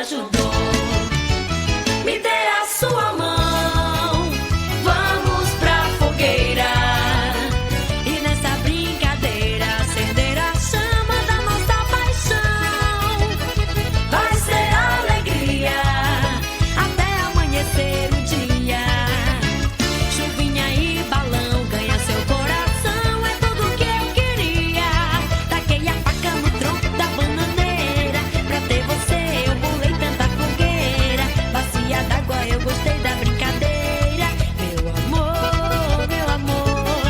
ajudou. Me dê a sua mão, vamos pra fogueira. E nessa brincadeira acender a chama da nossa paixão. Vai ser alegria até amanhecer o dia. Chuvinha e balão ganha seu coração, é tudo que eu queria. Taquei a faca no tronco da bananeira, pra ter você eu pulei tanta fogueira. Bacia d'água, eu gostei da brincadeira. Meu amor,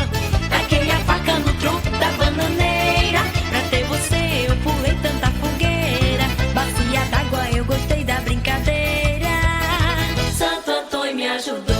taquei a faca no tronco da bananeira, pra ter você eu pulei tanta fogueira. Bacia d'água, eu gostei da brincadeira. Santo Antônio me ajudou.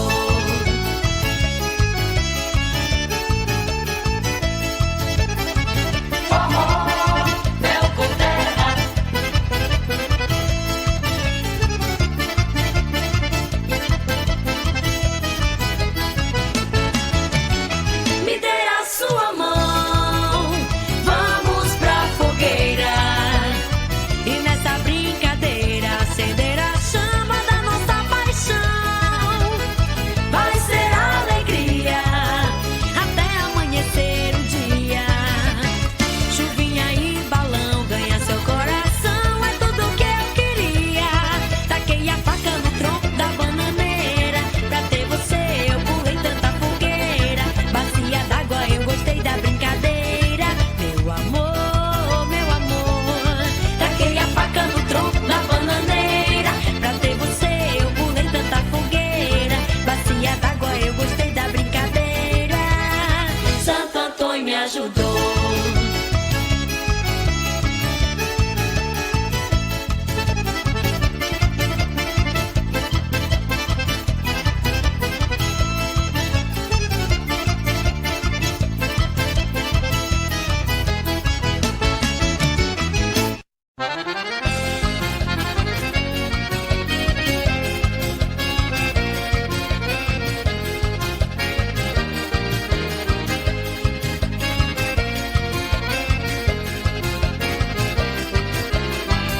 Me dê a sua mão, vamos pra fogueira. E nessa brincadeira acender a chama da nossa paixão. Vai ser alegria até amanhecer o dia. Chuvinha e balão ganha seu coração, é tudo que eu queria. Taquei a faca no tronco da bananeira, pra ter você eu pulei tanta fogueira. Bacia d'água, eu gostei da brincadeira. Meu amor, taquei a faca no tronco da bananeira, pra ter você eu pulei tanta fogueira. Bacia d'água, eu gostei da brincadeira. Santo Antônio me ajudou.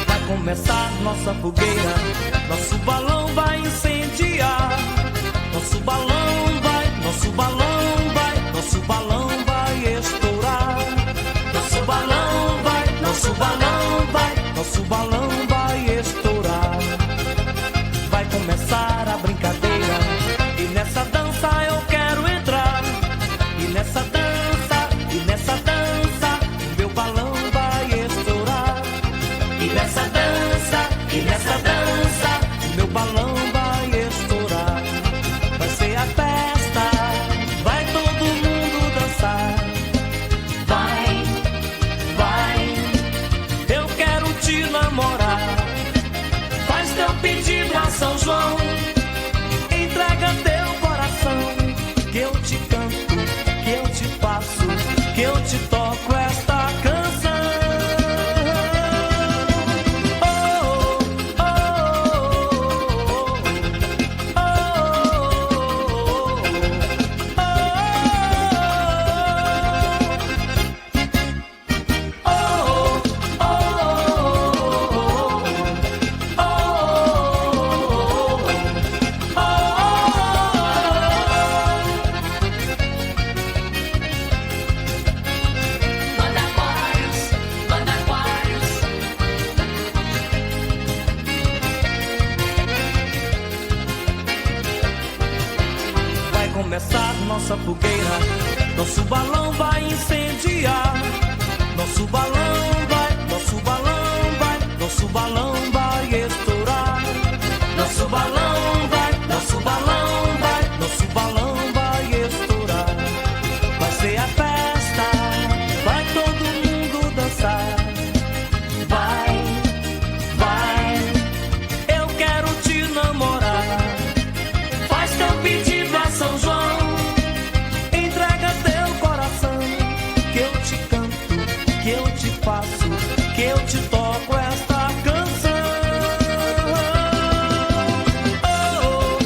Vai começar nossa fogueira, nosso balão vai incendiar. Nosso balão vai, nosso balão vai, nosso balão vai estourar. Nosso balão vai, nosso balão vai, nosso balão vai estourar. Vai começar a brincadeira e nessa dança eu quero entrar. E nessa dança, o meu balão vai estourar. E nessa dança, o meu balão vai estourar. Vai ser a festa, vai todo mundo dançar. Vai, eu quero te namorar. Faz teu pedido a São João, entrega teu coração. Que eu te canto, que eu te faço, que eu te toco esta canção. Banda Aquários. Vai começar nossa fogueira, nosso balão vai incendiar. Nosso balão vai, nosso balão vai, nosso balão vai estourar. Nosso balão vai, nosso balão vai, nosso balão vai estourar. Vai ser a festa, vai todo mundo dançar. Vai, eu quero te namorar. Faz teu pedido a São João, entrega teu coração. Que eu te canto, que eu te faço, que eu te toco esta canção. Oh,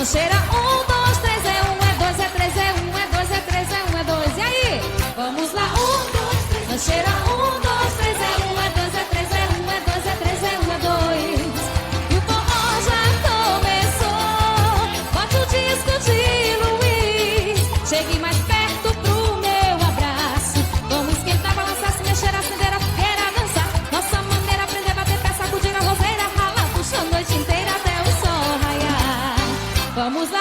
Lancheira, 1, 2, 3, é 1, é 2, é 3, é 1, é 2, é 3, é 1, é 2. E aí? Vamos lá, 1, 2, 3. Lancheira, 1, 2, 3, é 1, é 2, é 3, é 1, é 2, é 3, é 1, é 2. E o forró já começou. Bote o disco de Luiz. Chegue mais perto pro meu abraço. Vamos esquentar, balançar, se mexer, acender a fogueira, dançar. Nossa maneira, aprender a bater pé, sacudir a roseira, ralar, puxa a noite inteira até o sol raiar. Vamos lá.